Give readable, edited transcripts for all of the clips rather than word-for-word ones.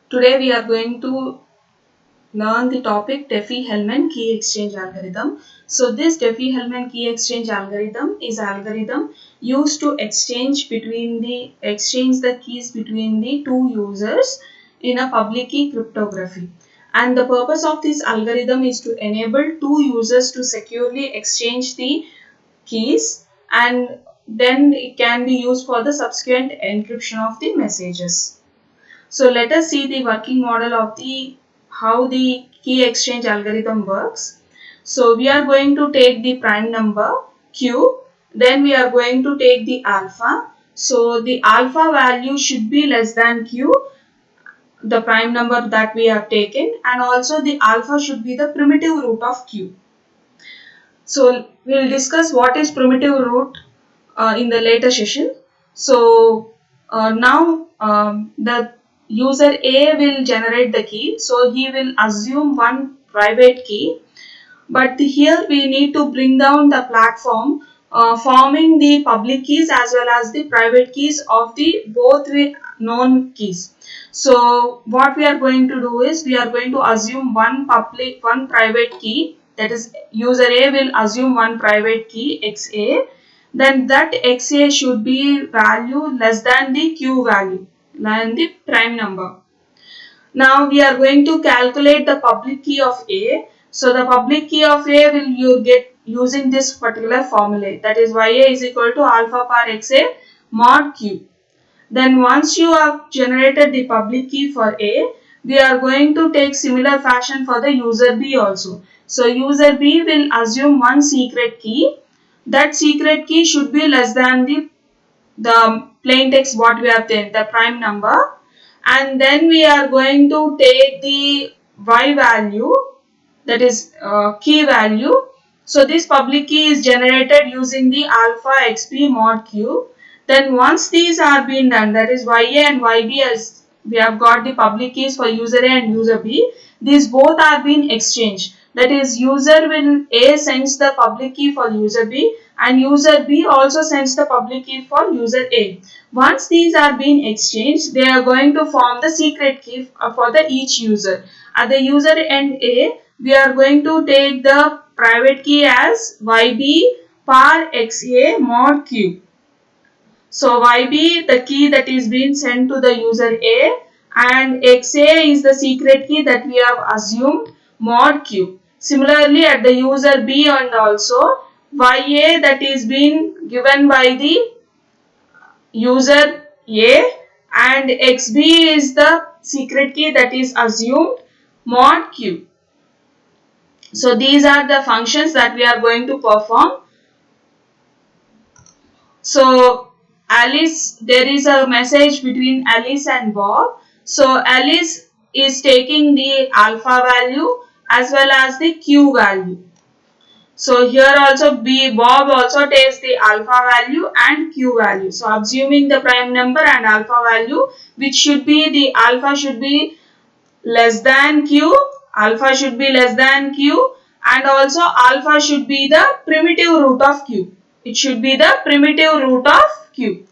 Today we are going to learn the topic Diffie-Hellman key exchange algorithm. So this Diffie-Hellman key exchange algorithm is algorithm used to exchange the keys between the two users in a public key cryptography. And the purpose of this algorithm is to enable two users to securely exchange the keys, and then it can be used for the subsequent encryption of the messages. So let us see the working model of the how the key exchange algorithm works. So we are going to take the prime number q, then we are going to take the alpha. So the alpha value should be less than q, the prime number that we have taken, and also the alpha should be the primitive root of q. So we will discuss what is primitive root in the later session. So now the user A will generate the key. So he will assume one private key, but here we need to bring down the platform forming the public keys as well as the private keys of the both known keys. So what we are going to do is we are going to assume one private key, that is user A will assume one private key XA, then that XA should be value less than the Q value, than the prime number. Now we are going to calculate the public key of A. So the public key of A will you get using this particular formula, that is YA is equal to alpha par XA mod Q. Then once you have generated the public key for A, we are going to take similar fashion for the user B also. So user B will assume one secret key. That secret key should be less than the plain text what we have there, the prime number, and then we are going to take the Y value, that is key value. So this public key is generated using the alpha XP mod Q. Then once these are being done, that is YA and YB, as we have got the public keys for user A and user B, these both are being exchanged. That is user will A sends the public key for user B and user B also sends the public key for user A. Once these are being exchanged, they are going to form the secret key for the each user. At the user end A, we are going to take the private key as YB par XA mod Q. So YB, the key that is being sent to the user A, and XA is the secret key that we have assumed mod Q. Similarly, at the user B and also YA, that is being given by the user A, and XB is the secret key that is assumed mod Q. So these are the functions that we are going to perform. So Alice, there is a message between Alice and Bob. So Alice is taking the alpha value as well as the Q value. So here also Bob also takes the alpha value and Q value. So assuming the prime number and alpha value, which should be the alpha should be less than Q, alpha should be less than Q, and also alpha should be the primitive root of Q. It should be the primitive root of Q.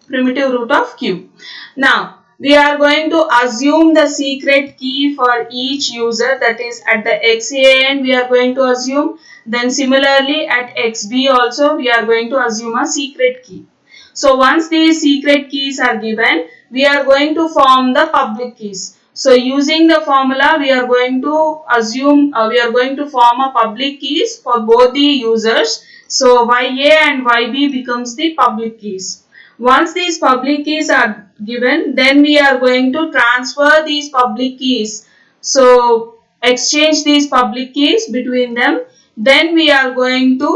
Primitive root of Q. Now, we are going to assume the secret key for each user, that is at the XA end we are going to assume, then similarly at XB also we are going to assume a secret key. So once these secret keys are given, we are going to form the public keys. So using the formula, we are going to assume, we are going to form a public keys for both the users. So YA and YB becomes the public keys. Once these public keys are given, then we are going to transfer these public keys. So exchange these public keys between them. Then we are going to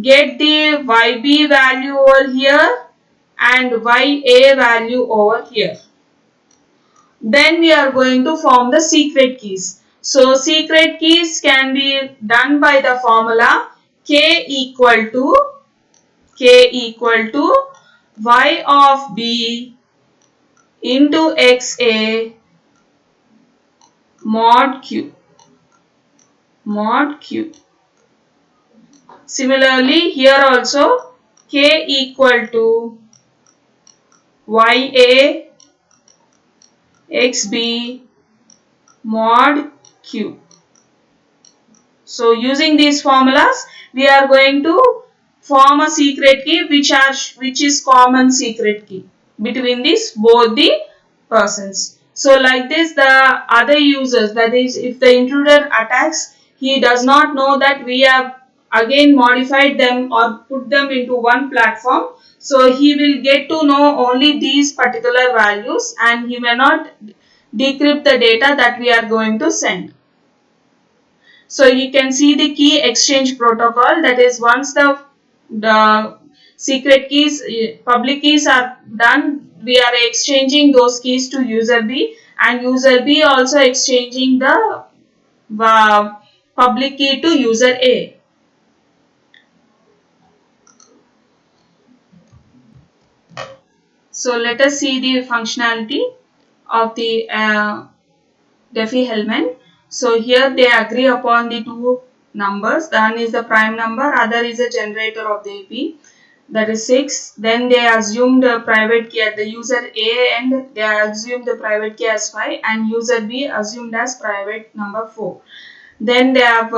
get the YB value over here and YA value over here. Then we are going to form the secret keys. So secret keys can be done by the formula K equal to Y of B into XA mod Q. Similarly, here also K k equal to ya xb mod q. So using these formulas, we are going to form a secret key which is common secret key between these both the persons. So like this, the other users, that is, if the intruder attacks, he does not know that we have again modified them or put them into one platform. So he will get to know only these particular values and he may not decrypt the data that we are going to send. So you can see the key exchange protocol, that is, once the secret keys, public keys are done, we are exchanging those keys to user B and user B also exchanging the public key to user A. So let us see the functionality of the Diffie-Hellman. So here they agree upon the two numbers. One is the prime number, other is a generator of the AP. That is 6. Then they assume the private key at the user A and they assume the private key as 5 and user B assumed as private number 4. Then they have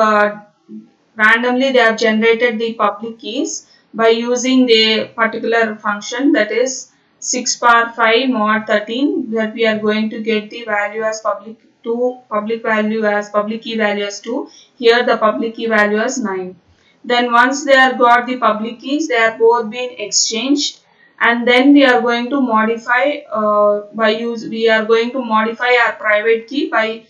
randomly they have generated the public keys by using the particular function, that is 6 power 5 mod 13, that we are going to get the value as public 2, public value as public key value as 2, here the public key value as 9. Then once they are got the public keys, they are both been exchanged and then we are going to modify we are going to modify our private key by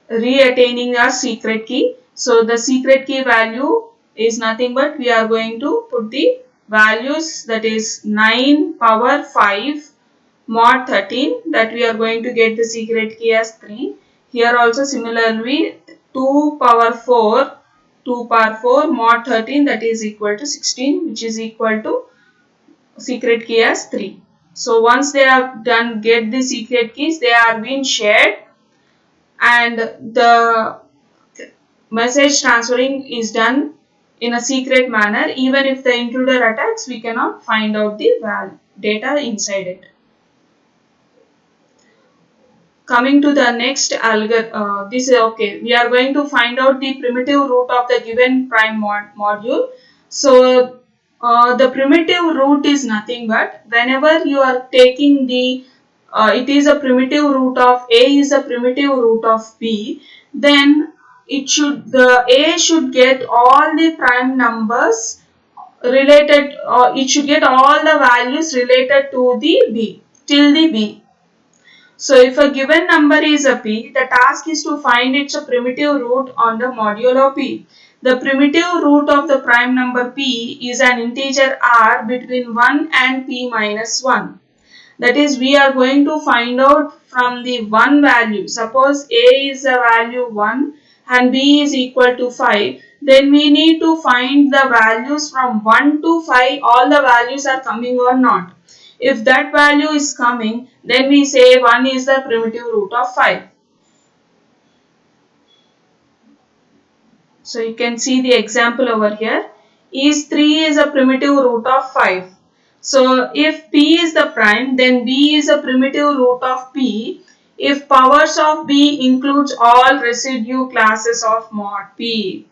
re-attaining our secret key. So the secret key value is nothing but we are going to put the values, that is 9 power 5 mod 13, that we are going to get the secret key as 3. Here also similarly 2 power 4 mod 13, that is equal to 16, which is equal to secret key as 3. So once they have done get the secret keys, they are being shared and the message transferring is done in a secret manner. Even if the intruder attacks, we cannot find out the data inside it. Coming to the next this is okay. We are going to find out the primitive root of the given prime module. So the primitive root is nothing but whenever you are taking the it is a primitive root of A is a primitive root of B, then the A should get all the prime numbers related, or it should get all the values related to the B till the B. So if a given number is a P, the task is to find its primitive root on the modulo P. The primitive root of the prime number P is an integer R between 1 and P minus 1. That is, we are going to find out from the 1 value. Suppose A is a value 1 and B is equal to 5. Then we need to find the values from 1 to 5. All the values are coming or not. If that value is coming, then we say 1 is the primitive root of 5. So you can see the example over here. Is 3 is a primitive root of 5. So if P is the prime, then B is a primitive root of P if powers of B includes all residue classes of mod P.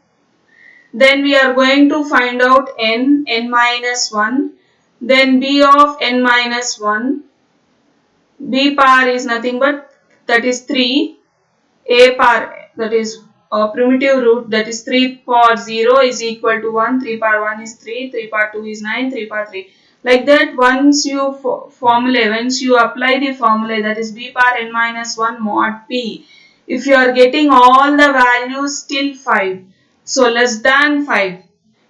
Then we are going to find out n minus 1, then B of n minus 1. B power is nothing but, that is 3, A power, that is a primitive root, that is 3 power 0 is equal to 1, 3 power 1 is 3, 3 power 2 is 9, 3 power 3. Like that, once you once you apply the formula, that is B power n minus 1 mod P, if you are getting all the values till 5, so less than 5,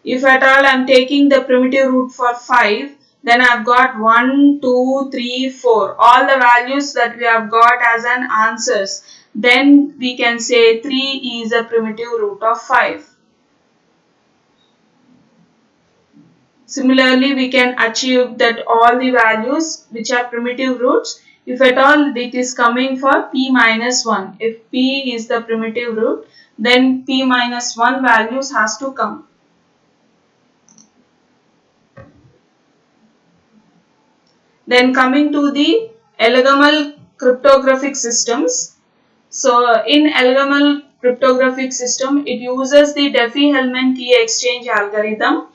if at all I am taking the primitive root for 5, then I have got 1, 2, 3, 4, all the values that we have got as an answers. Then we can say 3 is a primitive root of 5. Similarly, we can achieve that all the values which are primitive roots, if at all it is coming for P minus 1. If P is the primitive root, then P minus 1 values has to come. Then coming to the algorithmic cryptographic systems. So in algorithmic cryptographic system, it uses the Diffie-Hellman key exchange algorithm.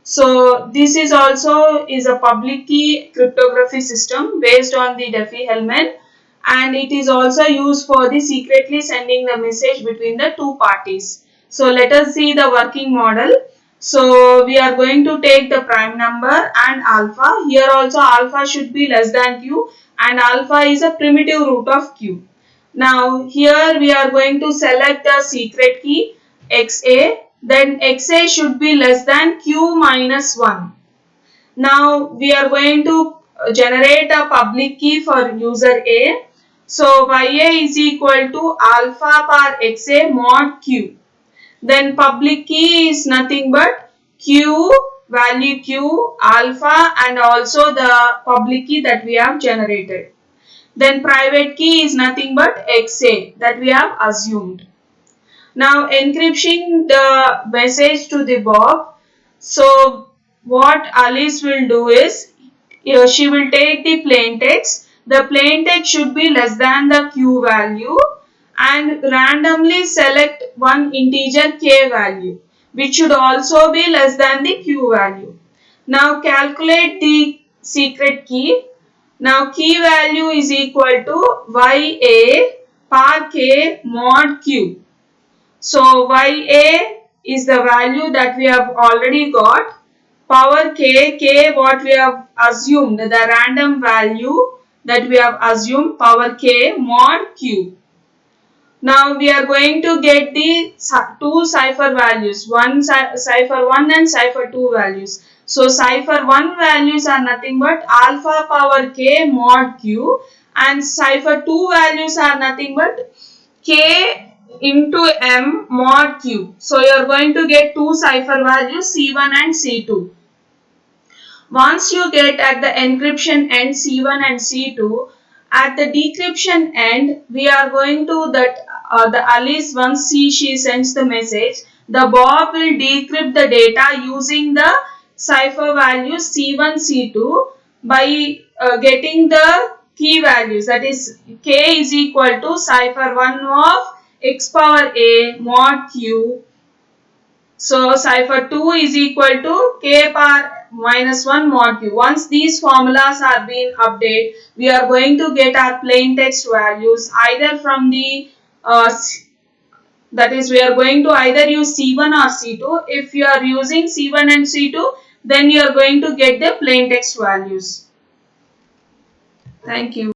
So this is also a public key cryptography system based on the Diffie-Hellman, and it is also used for the secretly sending the message between the two parties. So let us see the working model. So we are going to take the prime number and alpha. Here also alpha should be less than q, and alpha is a primitive root of q. Now here we are going to select the secret key XA, then XA should be less than Q minus 1. Now we are going to generate a public key for user A. So YA is equal to alpha par XA mod Q. Then public key is nothing but Q, value Q, alpha, and also the public key that we have generated. Then private key is nothing but XA that we have assumed. Now encrypting the message to the Bob. So what Alice will do is she will take the plain text. The plain text should be less than the Q value and randomly select one integer K value, which should also be less than the Q value. Now calculate the secret key. Now key value is equal to YA par K mod Q. So YA is the value that we have already got. Power K what we have assumed, the random value that we have assumed, power K mod Q. Now we are going to get the two cipher values, cipher 1 and cipher 2 values. So cipher 1 values are nothing but alpha power K mod Q, and cipher 2 values are nothing but K into M mod Q. So you are going to get two cipher values C1 and C2. Once you get at the encryption end C1 and C2, at the decryption end, we are going to the Alice, once she sends the message, the Bob will decrypt the data using the cipher values C1, C2 by getting the key values, that is K is equal to cipher 1 of x power A mod Q. So cipher 2 is equal to K power minus 1 mod Q. Once these formulas are being updated, we are going to get our plain text values either from the that is, we are going to either use C1 or C2. If you are using C1 and C2, then you are going to get the plain text values. Thank you.